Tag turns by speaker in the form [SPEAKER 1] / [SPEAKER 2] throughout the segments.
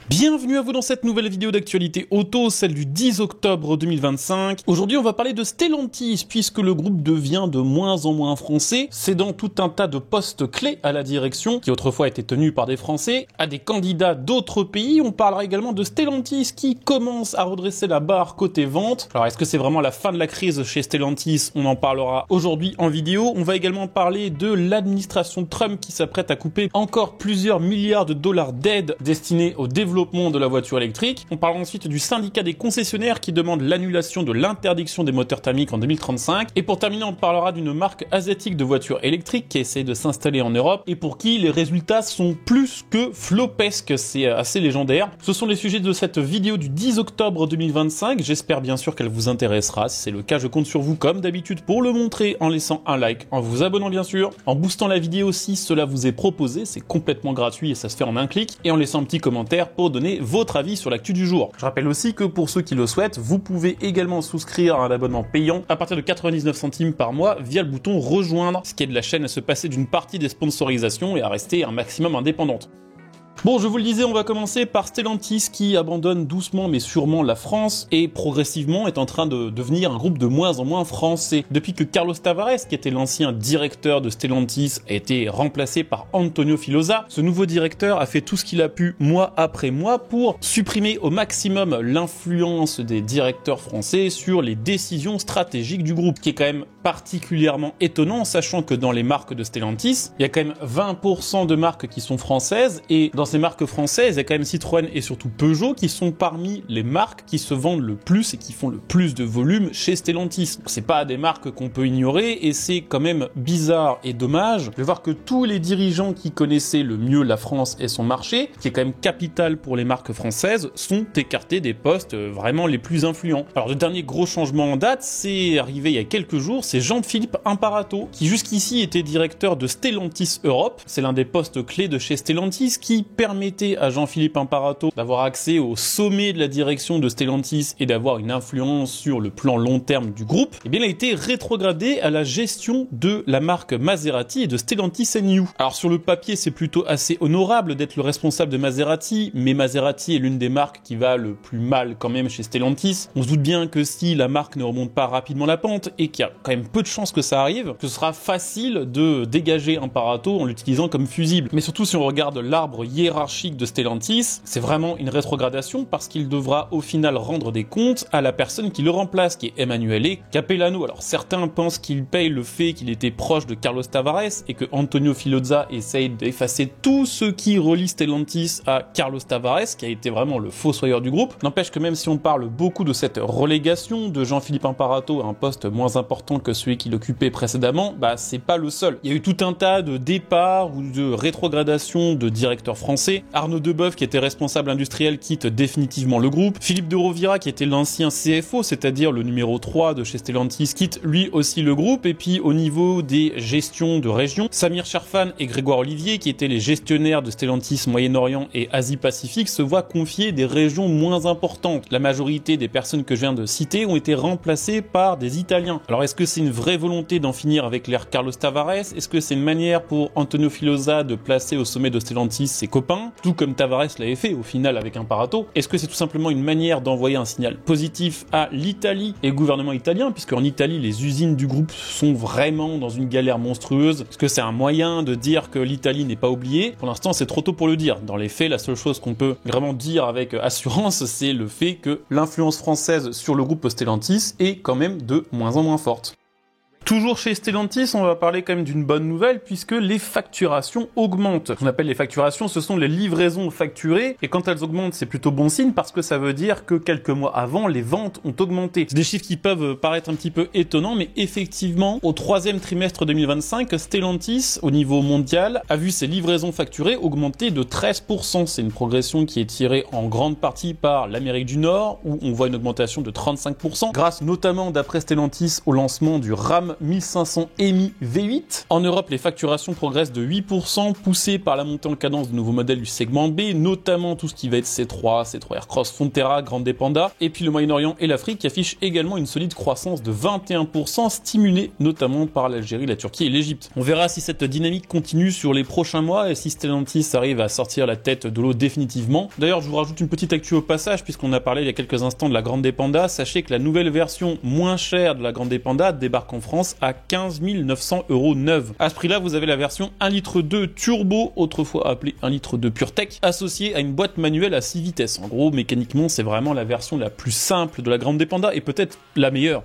[SPEAKER 1] Bienvenue à vous dans cette nouvelle vidéo d'actualité auto, celle du 10 octobre 2025. Aujourd'hui, on va parler de Stellantis, puisque le groupe devient de moins en moins français, cédant tout un tas de postes clés à la direction, qui autrefois étaient tenus par des Français, à des candidats d'autres pays. On parlera également de Stellantis, qui commence à redresser la barre côté vente. Alors, est-ce que c'est vraiment la fin de la crise chez Stellantis? On en parlera aujourd'hui en vidéo. On va également parler de l'administration Trump, qui s'apprête à couper encore plusieurs milliards de dollars d'aide destinés au développement de la voiture électrique. On parlera ensuite du syndicat des concessionnaires qui demande l'annulation de l'interdiction des moteurs thermiques en 2035. Et pour terminer, on parlera d'une marque asiatique de voitures électriques qui essaie de s'installer en Europe et pour qui les résultats sont plus que flopesques. C'est assez légendaire. Ce sont les sujets de cette vidéo du 10 octobre 2025. J'espère bien sûr qu'elle vous intéressera. Si c'est le cas, je compte sur vous comme d'habitude pour le montrer en laissant un like, en vous abonnant bien sûr, en boostant la vidéo si cela vous est proposé. C'est complètement gratuit et ça se fait en un clic. Et en laissant un petit commentaire pour donner votre avis sur l'actu du jour. Je rappelle aussi que pour ceux qui le souhaitent, vous pouvez également souscrire à un abonnement payant à partir de 99 centimes par mois via le bouton rejoindre, ce qui aide la chaîne à se passer d'une partie des sponsorisations et à rester un maximum indépendante. Bon, je vous le disais, on va commencer par Stellantis qui abandonne doucement mais sûrement la France et progressivement est en train de devenir un groupe de moins en moins français. Depuis que Carlos Tavares, qui était l'ancien directeur de Stellantis, a été remplacé par Antonio Filosa, ce nouveau directeur a fait tout ce qu'il a pu mois après mois pour supprimer au maximum l'influence des directeurs français sur les décisions stratégiques du groupe, qui est quand même particulièrement étonnant, sachant que dans les marques de Stellantis, il y a quand même 20% de marques qui sont françaises et dans ces marques françaises, il y a quand même Citroën et surtout Peugeot qui sont parmi les marques qui se vendent le plus et qui font le plus de volume chez Stellantis. C'est pas des marques qu'on peut ignorer et c'est quand même bizarre et dommage de voir que tous les dirigeants qui connaissaient le mieux la France et son marché, qui est quand même capital pour les marques françaises, sont écartés des postes vraiment les plus influents. Alors le dernier gros changement en date, c'est arrivé il y a quelques jours, c'est Jean-Philippe Imparato, qui jusqu'ici était directeur de Stellantis Europe. C'est l'un des postes clés de chez Stellantis qui permettait à Jean-Philippe Imparato d'avoir accès au sommet de la direction de Stellantis et d'avoir une influence sur le plan long terme du groupe. Eh bien, il a été rétrogradé à la gestion de la marque Maserati et de Stellantis NU. Alors sur le papier, c'est plutôt assez honorable d'être le responsable de Maserati, mais Maserati est l'une des marques qui va le plus mal quand même chez Stellantis. On se doute bien que si la marque ne remonte pas rapidement la pente et qu'il y a quand même peu de chances que ça arrive, que ce sera facile de dégager Imparato en l'utilisant comme fusible. Mais surtout si on regarde l'arbre hiérarchique de Stellantis, c'est vraiment une rétrogradation parce qu'il devra au final rendre des comptes à la personne qui le remplace, qui est Emanuele Capellano. Alors certains pensent qu'il paye le fait qu'il était proche de Carlos Tavares et que Antonio Filosa essaye d'effacer tout ce qui relie Stellantis à Carlos Tavares, qui a été vraiment le fossoyeur du groupe. N'empêche que même si on parle beaucoup de cette relégation de Jean-Philippe Imparato à un poste moins important que celui qu'il occupait précédemment, bah c'est pas le seul. Il y a eu tout un tas de départs ou de rétrogradation de directeurs français. Arnaud Deboeuf, qui était responsable industriel, quitte définitivement le groupe. Philippe de Rovira, qui était l'ancien CFO, c'est-à-dire le numéro 3 de chez Stellantis, quitte lui aussi le groupe. Et puis au niveau des gestions de région, Samir Sharfan et Grégoire Olivier, qui étaient les gestionnaires de Stellantis Moyen-Orient et Asie-Pacifique, se voient confier des régions moins importantes. La majorité des personnes que je viens de citer ont été remplacées par des Italiens. Alors est-ce que c'est une vraie volonté d'en finir avec l'ère Carlos Tavares? Est-ce que c'est une manière pour Antonio Filosa de placer au sommet de Stellantis ses copains, tout comme Tavares l'avait fait au final avec Imparato? Est-ce que c'est tout simplement une manière d'envoyer un signal positif à l'Italie et au gouvernement italien, puisque en Italie les usines du groupe sont vraiment dans une galère monstrueuse? Est-ce que c'est un moyen de dire que l'Italie n'est pas oubliée? Pour l'instant, c'est trop tôt pour le dire. Dans les faits, la seule chose qu'on peut vraiment dire avec assurance, c'est le fait que l'influence française sur le groupe Stellantis est quand même de moins en moins forte. Toujours chez Stellantis, on va parler quand même d'une bonne nouvelle puisque les facturations augmentent. Ce qu'on appelle les facturations, ce sont les livraisons facturées et quand elles augmentent, c'est plutôt bon signe parce que ça veut dire que quelques mois avant, les ventes ont augmenté. C'est des chiffres qui peuvent paraître un petit peu étonnants, mais effectivement, au troisième trimestre 2025, Stellantis, au niveau mondial, a vu ses livraisons facturées augmenter de 13%. C'est une progression qui est tirée en grande partie par l'Amérique du Nord où on voit une augmentation de 35%, grâce notamment, d'après Stellantis, au lancement du Ram Ram 1500 EMI V8. En Europe, les facturations progressent de 8%, poussées par la montée en cadence de nouveaux modèles du segment B, notamment tout ce qui va être C3, C3 Aircross, Frontera, Grande Panda, et puis le Moyen-Orient et l'Afrique affichent également une solide croissance de 21%, stimulée notamment par l'Algérie, la Turquie et l'Égypte. On verra si cette dynamique continue sur les prochains mois et si Stellantis arrive à sortir la tête de l'eau définitivement. D'ailleurs, je vous rajoute une petite actu au passage, puisqu'on a parlé il y a quelques instants de la Grande Panda. Sachez que la nouvelle version moins chère de la Grande Panda débarque en France à 15 900 € neuve. À ce prix-là, vous avez la version 1,2 litre turbo, autrefois appelée 1,2 litre PureTech, associée à une boîte manuelle à 6 vitesses. En gros, mécaniquement, c'est vraiment la version la plus simple de la Grande Panda et peut-être la meilleure.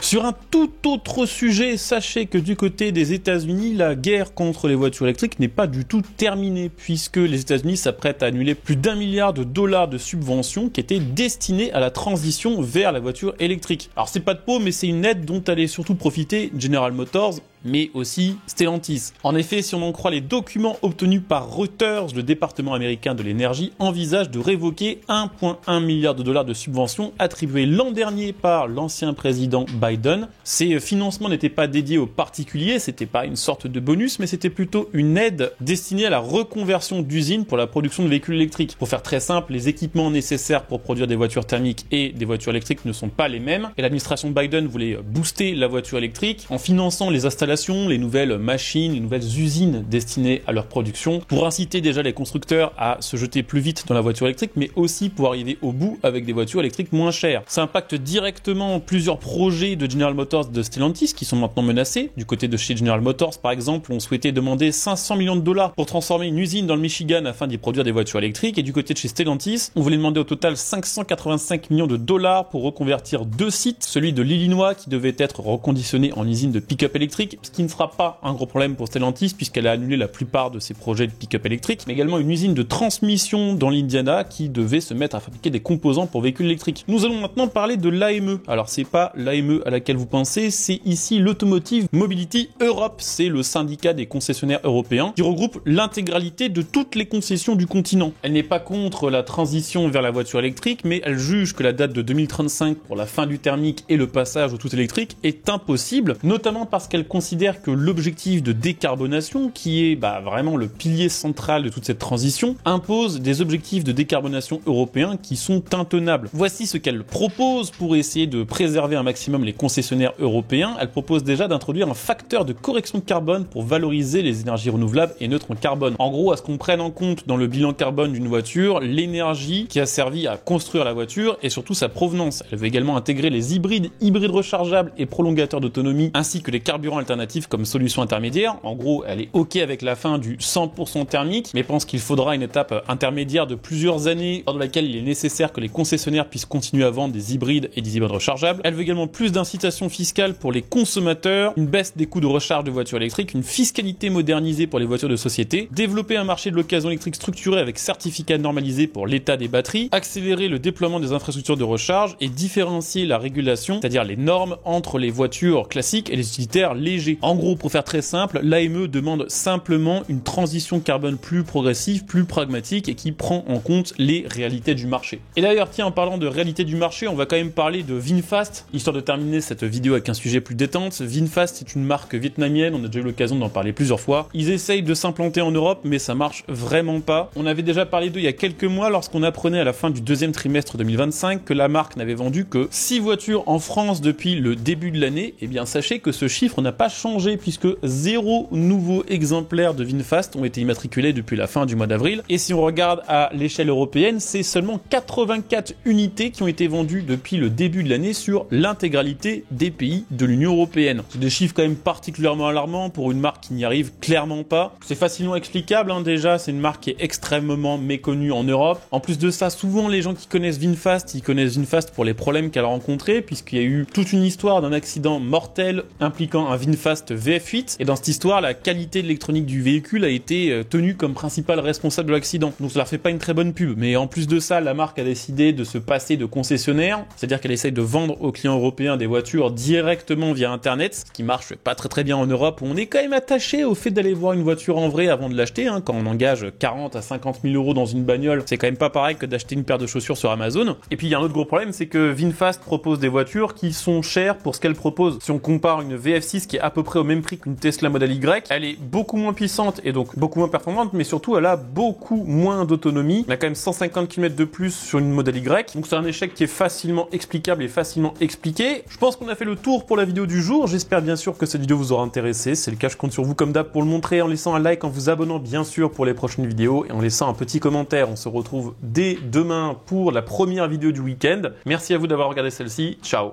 [SPEAKER 1] Sur un tout autre sujet, sachez que du côté des États-Unis, la guerre contre les voitures électriques n'est pas du tout terminée, puisque les États-Unis s'apprêtent à annuler plus d'1 milliard de dollars de subventions qui étaient destinées à la transition vers la voiture électrique. Alors c'est pas de peau, mais c'est une aide dont allait surtout profiter General Motors, mais aussi Stellantis. En effet, si on en croit les documents obtenus par Reuters, le département américain de l'énergie envisage de révoquer 1,1 milliard de dollars de subventions attribuées l'an dernier par l'ancien président Biden. Ces financements n'étaient pas dédiés aux particuliers, c'était pas une sorte de bonus, mais c'était plutôt une aide destinée à la reconversion d'usines pour la production de véhicules électriques. Pour faire très simple, les équipements nécessaires pour produire des voitures thermiques et des voitures électriques ne sont pas les mêmes, et l'administration Biden voulait booster la voiture électrique en finançant les installations, les nouvelles machines, les nouvelles usines destinées à leur production, pour inciter déjà les constructeurs à se jeter plus vite dans la voiture électrique, mais aussi pour arriver au bout avec des voitures électriques moins chères. Ça impacte directement plusieurs projets de General Motors, de Stellantis, qui sont maintenant menacés. Du côté de chez General Motors, par exemple, on souhaitait demander 500 millions de dollars pour transformer une usine dans le Michigan afin d'y produire des voitures électriques, et du côté de chez Stellantis, on voulait demander au total 585 millions de dollars pour reconvertir 2 sites, celui de l'Illinois qui devait être reconditionné en usine de pick-up électrique, ce qui ne sera pas un gros problème pour Stellantis puisqu'elle a annulé la plupart de ses projets de pick-up électrique, mais également une usine de transmission dans l'Indiana qui devait se mettre à fabriquer des composants pour véhicules électriques. Nous allons maintenant parler de l'AME. Alors c'est pas l'AME à laquelle vous pensez, c'est ici l'Automotive Mobility Europe, c'est le syndicat des concessionnaires européens qui regroupe l'intégralité de toutes les concessions du continent. Elle n'est pas contre la transition vers la voiture électrique, mais elle juge que la date de 2035 pour la fin du thermique et le passage au tout électrique est impossible, notamment parce qu'elle considère que l'objectif de décarbonation, qui est vraiment le pilier central de toute cette transition, impose des objectifs de décarbonation européens qui sont intenables. Voici ce qu'elle propose pour essayer de préserver un maximum les concessionnaires européens. Elle propose déjà d'introduire un facteur de correction de carbone pour valoriser les énergies renouvelables et neutres en carbone. En gros, à ce qu'on prenne en compte dans le bilan carbone d'une voiture l'énergie qui a servi à construire la voiture et surtout sa provenance. Elle veut également intégrer les hybrides rechargeables et prolongateurs d'autonomie, ainsi que les carburants alternatifs comme solution intermédiaire. En gros, elle est OK avec la fin du 100% thermique, mais pense qu'il faudra une étape intermédiaire de plusieurs années, lors de laquelle il est nécessaire que les concessionnaires puissent continuer à vendre des hybrides et des hybrides rechargeables. Elle veut également plus d'incitations fiscales pour les consommateurs, une baisse des coûts de recharge de voitures électriques, une fiscalité modernisée pour les voitures de société, développer un marché de l'occasion électrique structuré avec certificat normalisé pour l'état des batteries, accélérer le déploiement des infrastructures de recharge et différencier la régulation, c'est-à-dire les normes entre les voitures classiques et les utilitaires légers. En gros, pour faire très simple, l'AME demande simplement une transition carbone plus progressive, plus pragmatique et qui prend en compte les réalités du marché. Et d'ailleurs, tiens, en parlant de réalité du marché, on va quand même parler de VinFast, histoire de terminer cette vidéo avec un sujet plus détente. VinFast est une marque vietnamienne, on a déjà eu l'occasion d'en parler plusieurs fois. Ils essayent de s'implanter en Europe, mais ça marche vraiment pas. On avait déjà parlé d'eux il y a quelques mois lorsqu'on apprenait à la fin du deuxième trimestre 2025 que la marque n'avait vendu que 6 voitures en France depuis le début de l'année. Eh bien, sachez que ce chiffre n'a pas changé puisque 0 nouveaux exemplaires de VinFast ont été immatriculés depuis la fin du mois d'avril. Et si on regarde à l'échelle européenne, c'est seulement 84 unités qui ont été vendues depuis le début de l'année sur l'intégralité des pays de l'Union européenne. C'est des chiffres quand même particulièrement alarmants pour une marque qui n'y arrive clairement pas. C'est facilement explicable, déjà, c'est une marque qui est extrêmement méconnue en Europe. En plus de ça, souvent les gens qui connaissent VinFast, ils connaissent VinFast pour les problèmes qu'elle a rencontrés, puisqu'il y a eu toute une histoire d'un accident mortel impliquant un VinFast VinFast VF8. Et dans cette histoire, la qualité de l'électronique du véhicule a été tenue comme principal responsable de l'accident. Donc ça leur fait pas une très bonne pub. Mais en plus de ça, la marque a décidé de se passer de concessionnaire, c'est-à-dire qu'elle essaye de vendre aux clients européens des voitures directement via Internet, ce qui marche pas très bien en Europe, où on est quand même attaché au fait d'aller voir une voiture en vrai avant de l'acheter. Quand on engage 40 à 50 000 euros dans une bagnole, c'est quand même pas pareil que d'acheter une paire de chaussures sur Amazon. Et puis il y a un autre gros problème, c'est que VinFast propose des voitures qui sont chères pour ce qu'elle propose. Si on compare une VF6 qui est à peu près au même prix qu'une Tesla Model Y, elle est beaucoup moins puissante et donc beaucoup moins performante, mais surtout elle a beaucoup moins d'autonomie. Elle a quand même 150 km de plus sur une Model Y, donc c'est un échec qui est facilement explicable et facilement expliqué. Je pense qu'on a fait le tour pour la vidéo du jour. J'espère bien sûr que cette vidéo vous aura intéressé. C'est le cas, je compte sur vous comme d'hab pour le montrer en laissant un like, en vous abonnant bien sûr pour les prochaines vidéos et en laissant un petit commentaire. On se retrouve dès demain pour la première vidéo du week-end. Merci à vous d'avoir regardé celle-ci. Ciao.